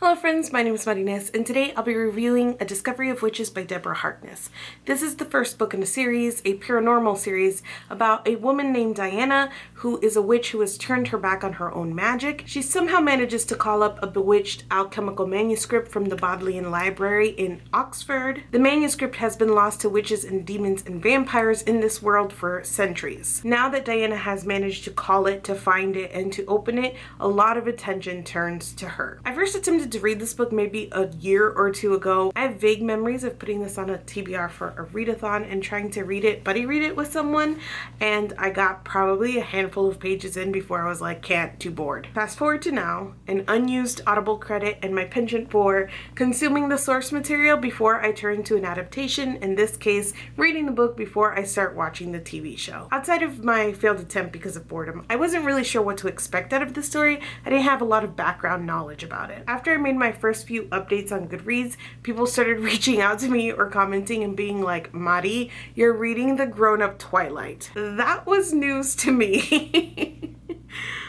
Hello friends, my name is Martinez, and today I'll be reviewing A Discovery of Witches by Deborah Harkness. This is the first book in a series, a paranormal series, about a woman named Diana who is a witch who has turned her back on her own magic. She somehow manages to call up a bewitched alchemical manuscript from the Bodleian Library in Oxford. The manuscript has been lost to witches and demons and vampires in this world for centuries. Now that Diana has managed to call it, to find it, and to open it, a lot of attention turns to her. I first attempted to read this book maybe a year or two ago. I have vague memories of putting this on a TBR for a readathon and trying to buddy read it with someone, and I got probably a handful of pages in before I was like, can't, too bored. Fast forward to now, an unused Audible credit and my penchant for consuming the source material before I turn to an adaptation, in this case, reading the book before I start watching the TV show. Outside of my failed attempt because of boredom, I wasn't really sure what to expect out of the story. I didn't have a lot of background knowledge about it. After I made my first few updates on Goodreads, people started reaching out to me or commenting and being like, Mari, you're reading the grown-up Twilight. That was news to me.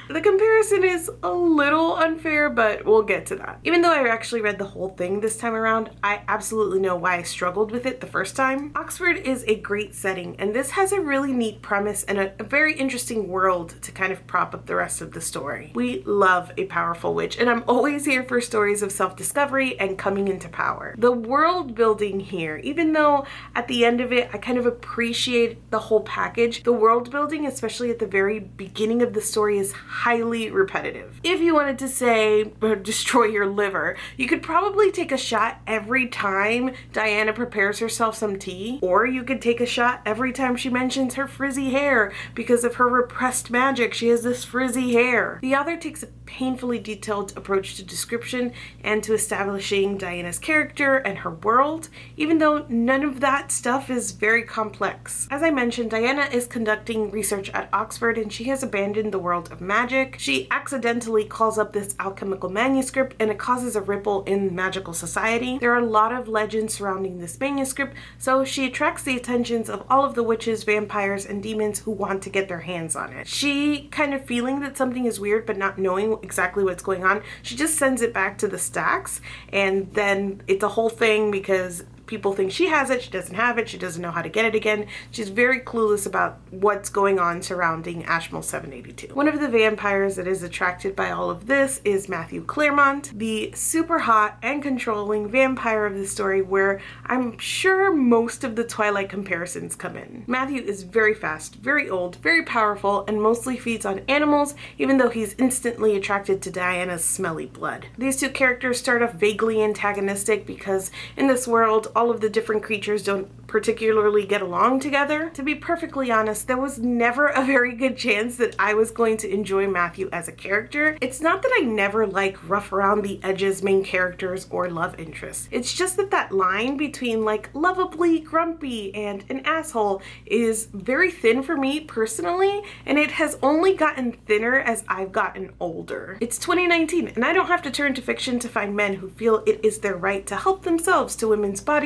The comparison is a little unfair, but we'll get to that. Even though I actually read the whole thing this time around, I absolutely know why I struggled with it the first time. Oxford is a great setting, and this has a really neat premise and a very interesting world to kind of prop up the rest of the story. We love a powerful witch, and I'm always here for stories of self-discovery and coming into power. The world building here, even though at the end of it, I kind of appreciate the whole package, the world building, especially at the very beginning of the story, is highly repetitive. If you wanted to say destroy your liver, you could probably take a shot every time Diana prepares herself some tea, or you could take a shot every time she mentions her frizzy hair. Because of her repressed magic, she has this frizzy hair. The author takes a painfully detailed approach to description and to establishing Diana's character and her world, even though none of that stuff is very complex. As I mentioned, Diana is conducting research at Oxford, and she has abandoned the world of magic. She accidentally calls up this alchemical manuscript, and it causes a ripple in magical society. There are a lot of legends surrounding this manuscript, so she attracts the attentions of all of the witches, vampires, and demons who want to get their hands on it. She, kind of feeling that something is weird but not knowing exactly what's going on, she just sends it back to the stacks, and then it's a whole thing because people think she has it, she doesn't have it, she doesn't know how to get it again. She's very clueless about what's going on surrounding Ashmole 782. One of the vampires that is attracted by all of this is Matthew Claremont, the super hot and controlling vampire of the story, where I'm sure most of the Twilight comparisons come in. Matthew is very fast, very old, very powerful, and mostly feeds on animals, even though he's instantly attracted to Diana's smelly blood. These two characters start off vaguely antagonistic because in this world, all of the different creatures don't particularly get along together. To be perfectly honest, there was never a very good chance that I was going to enjoy Matthew as a character. It's not that I never like rough around the edges main characters or love interests. It's just that that line between like lovably grumpy and an asshole is very thin for me personally, and it has only gotten thinner as I've gotten older. It's 2019, and I don't have to turn to fiction to find men who feel it is their right to help themselves to women's bodies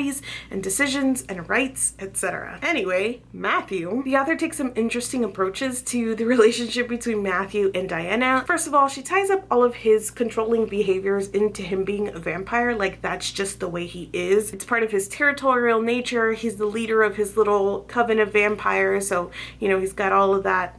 and decisions and rights, etc. Anyway, Matthew. The author takes some interesting approaches to the relationship between Matthew and Diana. First of all, she ties up all of his controlling behaviors into him being a vampire, like that's just the way he is. It's part of his territorial nature. He's the leader of his little coven of vampires, so, you know, he's got all of that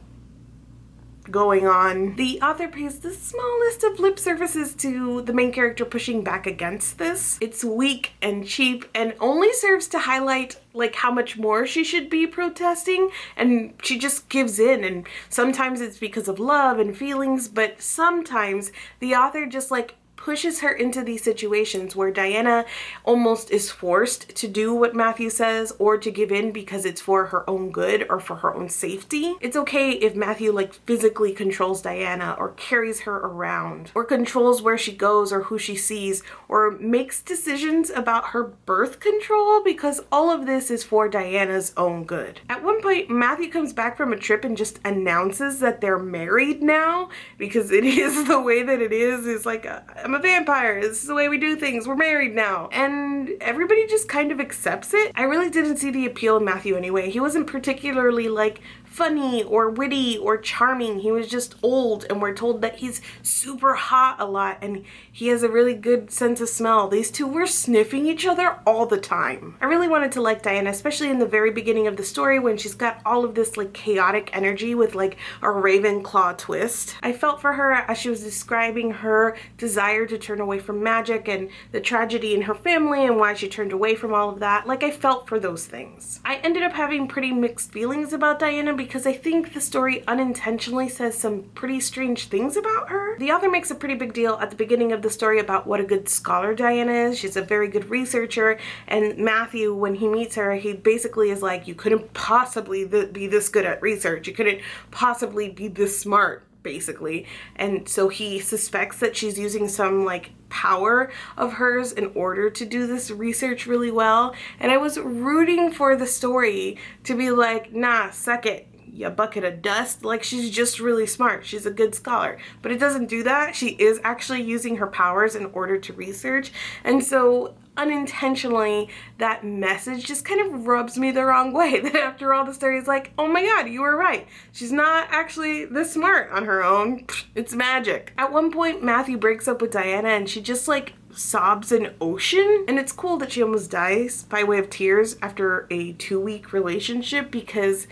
going on. The author pays the smallest of lip services to the main character pushing back against this. It's weak and cheap and only serves to highlight like how much more she should be protesting, and she just gives in, and sometimes it's because of love and feelings, but sometimes the author just like pushes her into these situations where Diana almost is forced to do what Matthew says or to give in because it's for her own good or for her own safety. It's okay if Matthew like physically controls Diana or carries her around or controls where she goes or who she sees or makes decisions about her birth control, because all of this is for Diana's own good. At one point, Matthew comes back from a trip and just announces that they're married now because it is the way that it is. It's like, I'm a vampire. This is the way we do things. We're married now. And everybody just kind of accepts it. I really didn't see the appeal in Matthew anyway. He wasn't particularly like funny or witty or charming. He was just old, and we're told that he's super hot a lot and he has a really good sense of smell. These two were sniffing each other all the time. I really wanted to like Diana, especially in the very beginning of the story when she's got all of this like chaotic energy with like a Ravenclaw twist. I felt for her as she was describing her desire to turn away from magic and the tragedy in her family and why she turned away from all of that. Like, I felt for those things. I ended up having pretty mixed feelings about Diana because I think the story unintentionally says some pretty strange things about her. The author makes a pretty big deal at the beginning of the story about what a good scholar Diana is. She's a very good researcher, and Matthew, when he meets her, he basically is like, you couldn't possibly be this good at research. You couldn't possibly be this smart, basically. And so he suspects that she's using some like power of hers in order to do this research really well. And I was rooting for the story to be like, nah, suck it, you bucket of dust. Like, she's just really smart. She's a good scholar. But it doesn't do that. She is actually using her powers in order to research. And so unintentionally, that message just kind of rubs me the wrong way. That after all, the story is like, oh my god, you were right. She's not actually this smart on her own. It's magic. At one point, Matthew breaks up with Diana and she just like sobs an ocean. And it's cool that she almost dies by way of tears after a 2-week relationship, because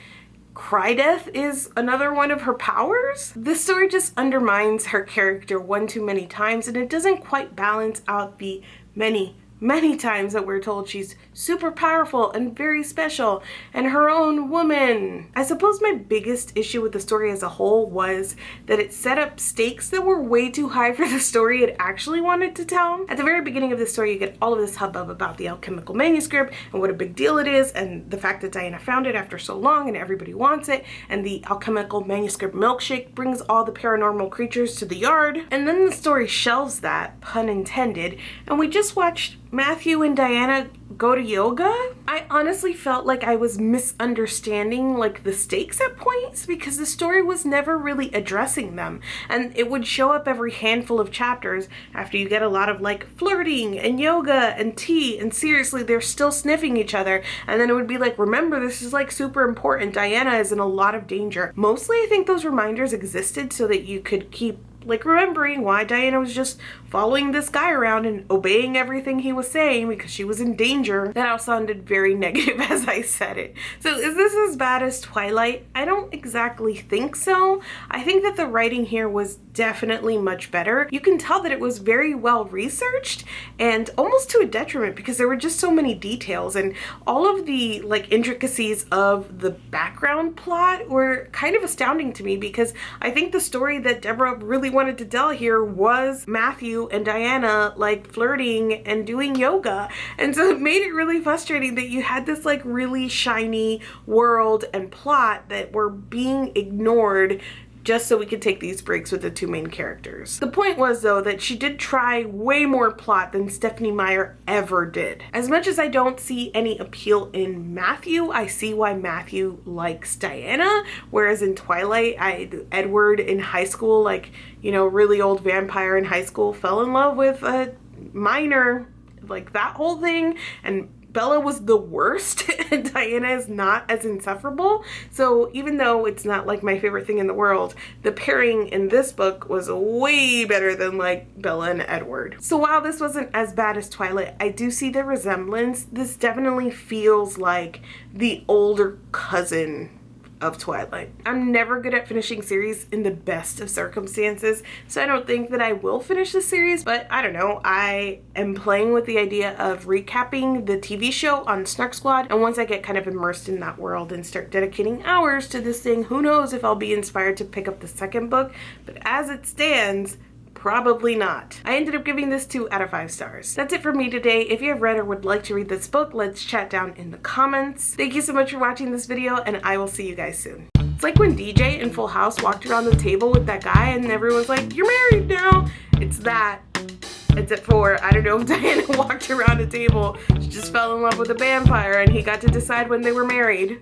cry death is another one of her powers. This story just undermines her character one too many times, and it doesn't quite balance out the many times that we're told she's super powerful and very special and her own woman. I suppose my biggest issue with the story as a whole was that it set up stakes that were way too high for the story it actually wanted to tell. At the very beginning of the story, you get all of this hubbub about the alchemical manuscript and what a big deal it is, and the fact that Diana found it after so long and everybody wants it, and the alchemical manuscript milkshake brings all the paranormal creatures to the yard. And then the story shelves that, pun intended, and we just watched Matthew and Diana go to yoga. I honestly felt like I was misunderstanding like the stakes at points, because the story was never really addressing them, and it would show up every handful of chapters after you get a lot of like flirting and yoga and tea, and seriously, they're still sniffing each other, and then it would be like, remember, this is like super important. Diana is in a lot of danger. Mostly I think those reminders existed so that you could keep like remembering why Diana was just following this guy around and obeying everything he was saying because she was in danger. That all sounded very negative as I said it. So is this as bad as Twilight? I don't exactly think so. I think that the writing here was definitely much better. You can tell that it was very well researched, and almost to a detriment, because there were just so many details, and all of the like intricacies of the background plot were kind of astounding to me, because I think the story that Deborah really wanted to tell here was Matthew and Diana like flirting and doing yoga. And so it made it really frustrating that you had this like really shiny world and plot that were being ignored just so we could take these breaks with the two main characters. The point was, though, that she did try way more plot than Stephenie Meyer ever did. As much as I don't see any appeal in Matthew, I see why Matthew likes Diana, whereas in Twilight, Edward in high school, like, you know, really old vampire in high school, fell in love with a minor, like that whole thing, and Bella was the worst and Diana is not as insufferable. So even though it's not like my favorite thing in the world, the pairing in this book was way better than like Bella and Edward. So while this wasn't as bad as Twilight, I do see the resemblance. This definitely feels like the older cousin of Twilight. I'm never good at finishing series in the best of circumstances, so I don't think that I will finish the series, but I don't know. I am playing with the idea of recapping the TV show on Snark Squad, and once I get kind of immersed in that world and start dedicating hours to this thing, who knows if I'll be inspired to pick up the second book, but as it stands, probably not. I ended up giving this 2 out of 5 stars. That's it for me today. If you have read or would like to read this book, let's chat down in the comments. Thank you so much for watching this video, and I will see you guys soon. It's like when DJ in Full House walked around the table with that guy and everyone's like, you're married now. It's that. Except for, I don't know if Diana walked around a table, she just fell in love with a vampire and he got to decide when they were married.